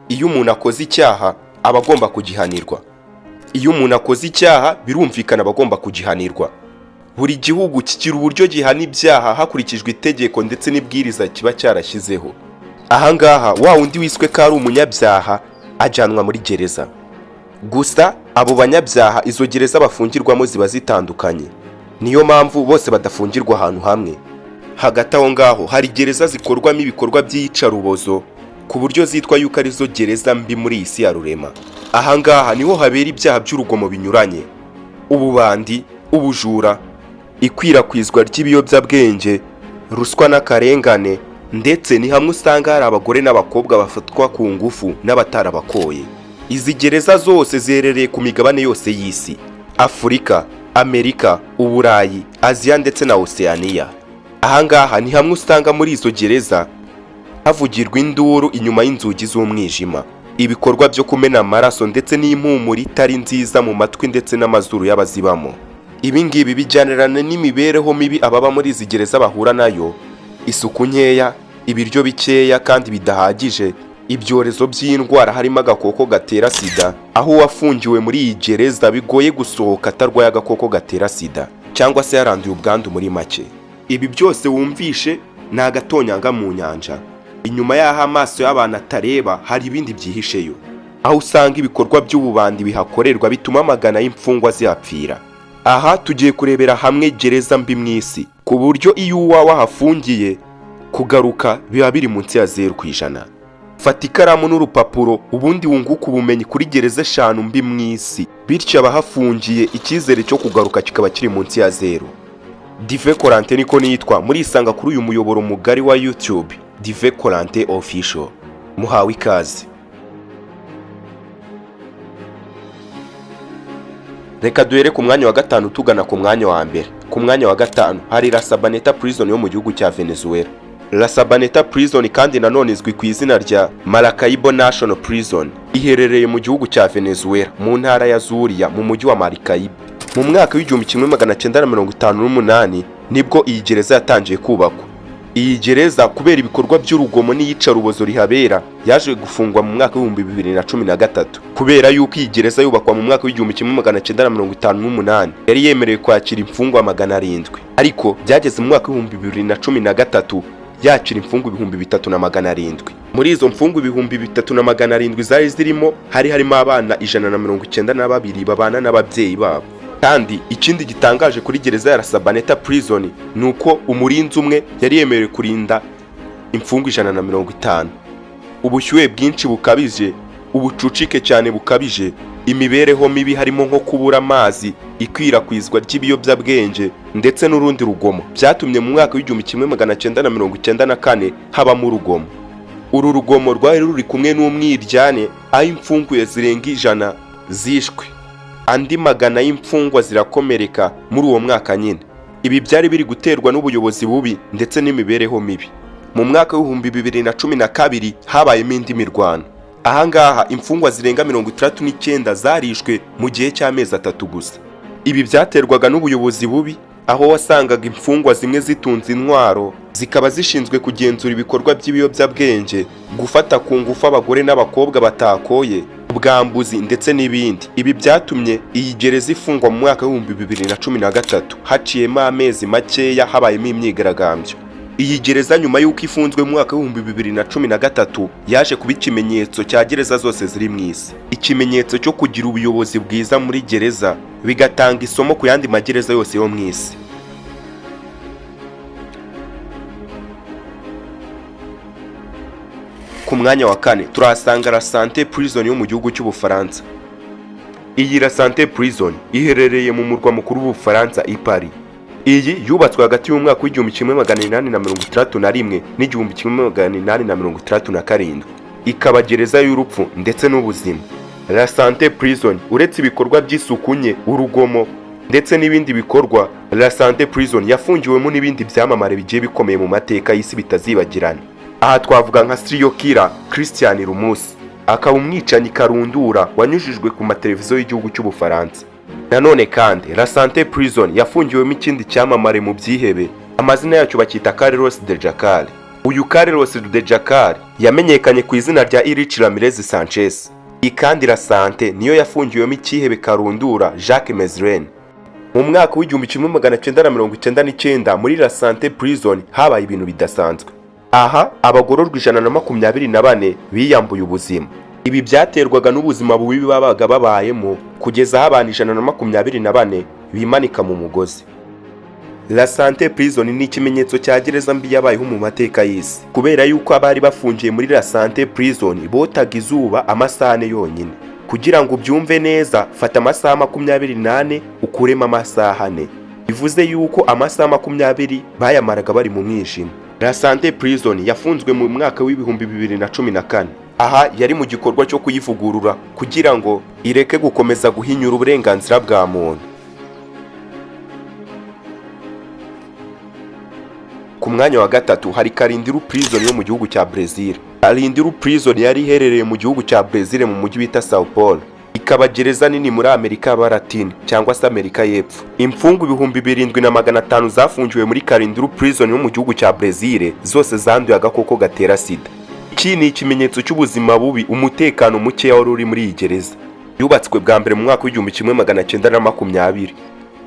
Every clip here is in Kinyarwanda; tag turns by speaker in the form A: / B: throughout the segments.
A: iyo umuntu akoze icyaha aba agomba kugihanirwa. Iyo umuntu akoze icyaha birumvikana aba agomba kugihanirwa. Buri gihugu kigira uburyo gihana ibyaha hakurikijwe itegeko ndetse n'ibwiriza kiba cyarashyizeho. Ahangaha wa wundi wiswe ko ari umunyabyaha ajyanwa muri gereza. Gusa abo banyabyaha izo gereza bafungirwamo ziba zitandukanye. Niyo mpamvu bose badafungirwa ahantu hamwe. Hagati aho ngaho hari gereza zikorwamo ibikorwa by'iyicarubozo ku buryo zitwa yuko arizo gereza mbi muri iyi si ya rurema. Ahangaha niho habera ibyaha by'urugomo binyuranye: ububandi, ubujura, ikwirakwizwa ry'ibiyobyabwenge, ruswa n'akarengane, ndetse ni hamwe usanga hari abagore n'abakobwa bafatwa ku ngufu n'abatarabakoye. Izi gereza zose ziherereye ku migabane yose y'isi: Afurika, Amerika, Uburayi, Aziya ndetse na Oceania. Ahangaha ni hamwe usanga muri izo gereza havugirwa induru inyuma y'inzugi z'umwijima, ibikorwa byo kumena amaraso ndetse n'impumuro itari nziza mu matwi ndetse n'amazuru y'abazibamo. Ibi ngibi bijyanirana n'imibereho mibi ababa muri izi gereza bahura nayo: isuku nkeya, ibiryo bikeya kandi bidahagije, ibyorezo by'indwara harimo agakoko gatera sida, aho uwafungiwe muri iyi gereza bigoye gusohoka atarwaye agakoko gatera sida cyangwa se yaranduye ubwandu muri make. Ibi byose wumvishe ni agatonyanga mu nyanja. Inyuma y'aho amaso y'abantu atareba hari ibindi byihisheyo, aho usanga ibikorwa by'ububandi bihakorerwa bituma amagana y'imfungwa zihapfira. Aha tugiye kurebera hamwe gereza mbi mu isi, ku buryo iyo uwawe ahafungiye kugaruka biba biri munsi ya 0%. Fata ikaramu n'urupapuro ubundi wunguka ubumenyi kuri gereza 5 mbi mu isi, bityo abahafungiye icyizere cyo kugaruka kikaba kiri munsi ya 0. Dive Kolante niko nitwa, muri isanga kuri uyu muyoboro mugari wa YouTube Dive Kolante Official. Muhawe ikaze. Reka duhere ku mwanya wa 5 tugana ku mwanya wa mbere. Ku mwanya wa 5 hari La Sabaneta Prison yo mu gihugu cya Venezuela. La Sabaneta Prison kandi nanone izwi ku izina rya Maracaibo National Prison, iherereye mu gihugu cya Venezuela mu ntara ya Zulia mu mujyi wa Maracaibo. Mu mwaka w'1958 nibwo iyi gereza yatangiye kubakwa. Iyi gereza kubera ibikorwa by'urugomo n'iyicarubozo rihabera yaje gufungwa mu mwaka w'2013, kubera yuko iyi gereza yubakwa mu mwaka w'1958 yari yemerewe kwakira imfungwa 700, ariko byageze mu mwaka w'2013 yakira imfungwa 3700. Muri izo mfungwa 3700 zari zirimo harimo abana 192 babana n'ababyeyi babo. Kandi ikindi gitangaje kuri gereza ya La Sabaneta Prison nuko umurinzi umwe yari yemerewe kurinda imfungwa 150. Ubushyuhe bwinshi bukabije, ubucucike cyane bukabije, imibereho mibi harimo nko kubura amazi, ikwirakwizwa ry'ibiyobyabwenge ndetse n'urundi rugomo byatumye mu mwaka w'1994 habamo urugomo. Uru rugomo rwari ruri kumwe n'umwiryane, aho imfungwa zirenga 100 zishwe, andi magana y'imfungwa zirakomereka muri uwo mwaka nyine. Ibi byari biri guterwa n'ubuyobozi bubi ndetse n'imibereho mibi. Mu mwaka w'2012 habayemo indi mirwano. Ahangaha imfungwa zirenga 39 zarishwe mu gihe cy'amezi 3 gusa. Ibi byaterwaga n'ubuyobozi bubi, aho wasangaga imfungwa zimwe zitunze intwaro zikaba zishinzwe kugenzura ibikorwa by'ibiyobyabwenge, gufata ku ngufu abagore n'abakobwa batakoye, ubwambuzi ndetse n'ibindi. Ibi byatumye iyi gereza ifungwa mu mwaka w'2013. Haciyemo amezi makeya habayemo imyigaragambyo. Iyi gereza nyuma y'uko ifunzwe mu mwaka w'2013 yaje kuba ikimenyetso cya gereza zose ziri mu isi, ikimenyetso cyo kugira ubuyobozi bwiza muri gereza, bigatanga isomo ku yandi magereza yose yo mu isi. Ku mwanya wa 4 turahasanga La Santé Prison yo mu gihugu cy'Ubufaransa. Iyi La Santé Prison iherereye mu murwa mukuru w'Ubufaransa i Paris. Iyi yubatswe hagati y'umwaka w'1861 n'1867, ikaba gereza y'urupfu ndetse n'ubuzima. La Santé Prison uretse ibikorwa by'isuku nke, urugomo ndetse n'ibindi bikorwa, La Santé Prison yafungiwemo n'ibindi byamamare bigiye bikomeye mu mateka y'isi bitazibagirana. Aha twavuga nka serial killer Christian Rumusi, akaba umwicanyi karundura wanyujijwe ku mateleviziyo y'igihugu cy'Ubufaransa. Nanone kandi La Santé Prison yafungiwemo ikindi cyamamare mu byihebe, amazina yacyo bakita Carlos de Jacal. uyu Carlos de Jacar yamenyekanye ku izina rya Irish Ramirez Sanchez. Iyi kandi La Sante niyo yafungiwemo ikihebe karundura Jacques Mezren. Mu mwaka w'igihumbi 1999 muri La Sante Prison habaye ibintu bidasanzwe. Aha abagororwa 124 biyambuye ubuzima. Ibi byaterwaga n'ubuzima bubi babaga babayemo kugeza aho abantu 124 bimanika mu mugozi. La Sante Prison ni ikimenyetso cya gereza mbi yabayeho mu mateka y'isi, kubera yuko abari bafungiye muri La Sante Prison botaga izuba amasaha yonyine. Kugira ngo ubyumve neza, fata amasaha 28 ukuremo amasaha 4. Bivuze yuko amasaha 20 bayamaraga bari mu mwijima. La Sante Prison yafunzwe mu mwaka w'ibihumbi 2014. Aha yari mu gikorwa cyo kuyivugurura kugira ngo ireke gukomeza guhinyura uburenganzira bwa muntu. Ku mwanya wa gatatu hari Carindiru Prison yo mu gihugu cya Brazil. Carindiru Prison yari iherereye mu gihugu cya Brazil mu mujyi bita Sao Paulo. Ikaba gereza nini muri Amerika y'Abalatini cyangwa se Amerika y'Epfo. Imfungwa 7500 zafungiwe muri Carindiru Prison yo mu gihugu cya Brazil, zose zanduye agakoko gatera sida. Iki ni ikimenyetso cy'ubuzima bubi, umutekano muke wari uri muri iyi gereza. Yubatswe bwa mbere mu mwaka w'igihumbi 1920.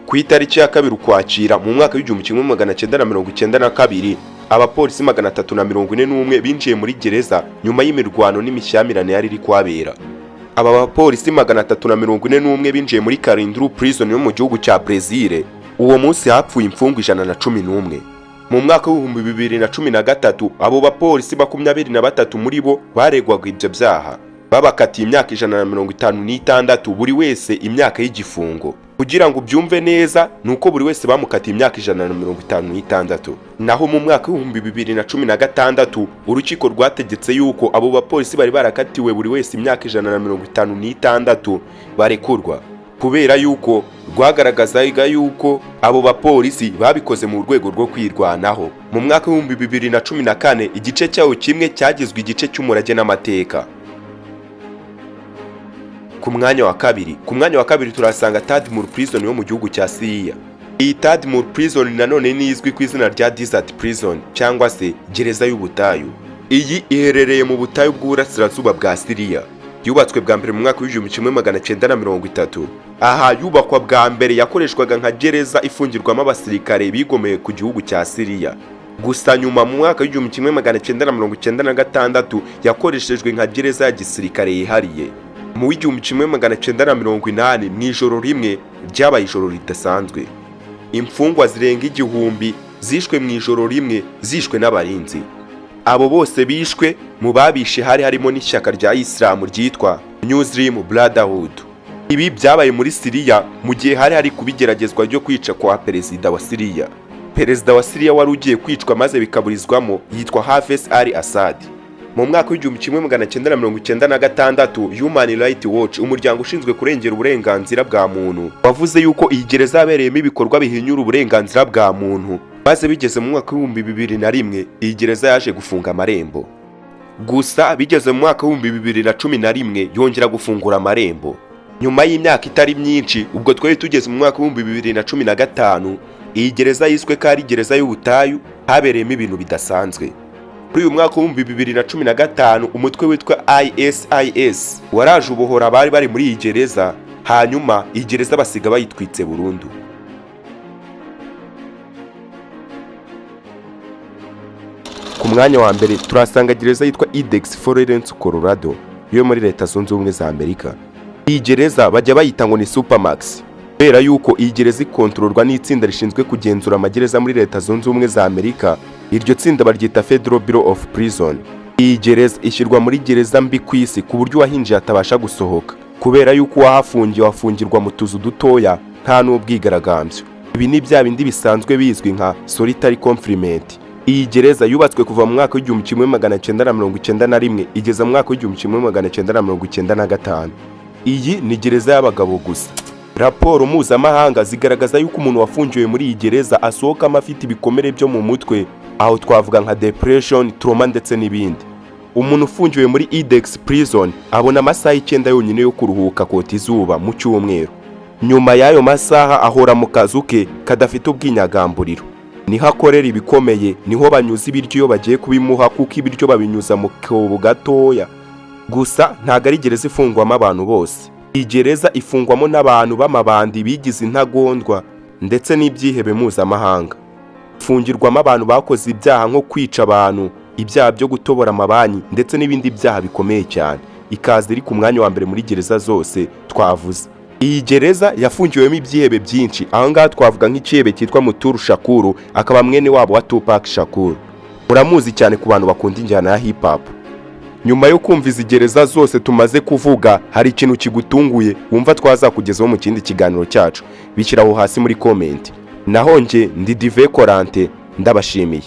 A: Ku itariki ya 2 Ukwakira mu mwaka w'igihumbi 1992, abapolisi 341 binjiye muri gereza nyuma y'imirwano n'imishyamirane yari iri kwabera. Aba bapolisi 341 binjiye muri Carindiru Prison yo mu gihugu cya Brazil. Uwo munsi hapfuye imfungwa 111. Mu mwaka w'ibihumbi 2013 abo bapolisi 23 muri bo baregwaga ibyo byaha. Babakatiye imyaka 156 buri wese imyaka y'igifungo. Kugira ngo ubyumve neza nuko buri wese bamukatiye imyaka 156. Naho mu mwaka w'ibihumbi 2016 urukiko rwategetse yuko abo bapolisi bari barakatiwe buri wese imyaka 156 barekurwa, kubera yuko rwagaragazaga yuko abo bapolisi babikoze mu rwego rwo kwirwanaho. Mu mwaka w'ibihumbi 2014 igice cyawo kimwe cyagizwe igice cy'umurage n'amateka. Ku mwanya wa kabiri turasanga Tadmur Prison yo mu gihugu cya Syria. Iyi Tadmur Prison nanone nizwi ku izina rya Desert Prison cyangwa se gereza y'ubutayu. Iyi iherereye mu butayu bw'uburasirazuba bwa Syria. Yubatswe bwa mbere mu mwaka w'igihumbi 1930. Aha yubakwa bwa mbere yakoreshwaga nka gereza ifungirwamo abasirikare bigomeye ku gihugu cya Syria. Gusa nyuma mu mwaka w'igihumbi 1996 yakoreshejwe nka gereza ya gisirikare yihariye. Mu w'igihumbi 1980 mu ijoro rimwe ryabaye ijoro ridasanzwe. Imfungwa zirenga 1000 zishwe mu ijoro rimwe, zishwe n'abarinzi. Abo bose bishwe mu babishe harimo n'ishyaka rya Islam ryitwa Muslim Brotherhood. Ibi byabaye muri Syria mu gihe hari kubigeragezwa ryo kwica kwa perezida wa Syria. Perezida wa Syria wari ugiye kwicwa maze bikaburizwamo yitwa Hafez al-Assad. Mu mwaka w'igihumbi 1996 Human Rights Watch, umuryango ushinzwe kurengera uburenganzira bwa muntu, wavuze yuko iyi gereza yabereyemo ibikorwa bihinyura uburenganzira bwa muntu. Maze bigeze mu mwaka w'ibihumbi 2001 iyi gereza yaje gufunga amarembo. Gusa bigeze mu mwaka w'ibihumbi 2011 yongera gufungura amarembo. Nyuma y'imyaka itari myinshi, ubwo twari tugeze mu mwaka w'ibihumbi 2015, iyi gereza yiswe ko ari gereza y'ubutayu, habereyemo ibintu bidasanzwe. Muri uyu mwaka w'ibihumbi 2015 umutwe witwa ISIS waraje ubohora abari bari muri iyi gereza, hanyuma iyi gereza basiga bayitwitse burundu. Ku mwanya wa mbere turasanga gereza yitwa Idex Florence Colorado yo muri Leta Zunze Ubumwe za Amerika. Iyi gereza bajya bayita ngo ni Supermax, kubera yuko iyi gereza ikontororwa n'itsinda rishinzwe kugenzura amagereza muri Leta Zunze Ubumwe za Amerika. Iryo tsinda baryita Federal Bureau of Prison. Iyi gereza ishyirwa muri gereza mbi ku isi ku buryo uwahinjiye atabasha gusohoka, kubera yuko uwahafungiye wafungirwa mu tuzu dutoya nta n'ubwigaragambyo. Ibi ni bya bindi bisanzwe bizwi nka solitary confinement. Iyi gereza yubatswe kuva mu mwaka w'igihumbi 1991 igeza mu mwaka w'igihumbi 1995. Iyi ni gereza y'abagabo gusa. Raporo mpuzamahanga zigaragaza yuko umuntu wafungiwe muri iyi gereza asohokamo afite ibikomere byo mu mutwe, aho twavuga nka depression, trauma ndetse n'ibindi. Umuntu ufungiwe muri Idex Prison abona amasaha 9 yonyine yo kuruhuka kota izuba mu cyumweru. Nyuma y'ayo masaha ahora mu kazu ke kadafite ubwinyagamburiro. niho akorera ibikomeye, niho banyuza ibiryo iyo bagiye kubimuha kuko ibiryo babinyuza mu kobo gatoya. Gusa ntago ari gereza ifungwamo abantu bose. Iyi gereza ifungwamo n'abantu b'amabandi bigize intagondwa ndetse n'ibyihebe mpuzamahanga. Ifungirwamo abantu bakoze ibyaha nko kwica abantu, ibyaha byo gutobora amabanki ndetse n'ibindi byaha bikomeye cyane. Ikaza iri ku mwanya wa mbere muri gereza zose twavuze. Iyi gereza yafungiwemo ibyihebe byinshi. Aha ngaha twavuga nk'ikihebe cyitwa Muturu Shakuru, akaba mwene wabo wa Tupac Shakur. Uramuzi cyane ku bantu bakunda injyana ya hip hop. Nyuma yo kumva izi gereza zose tumaze kuvuga, hari ikintu kigutunguye wumva twazakugezaho mu kindi kiganiro cyacu? Bishyiraho hasi muri comment. Naho nje ndi Dive Korante, ndabashimiye.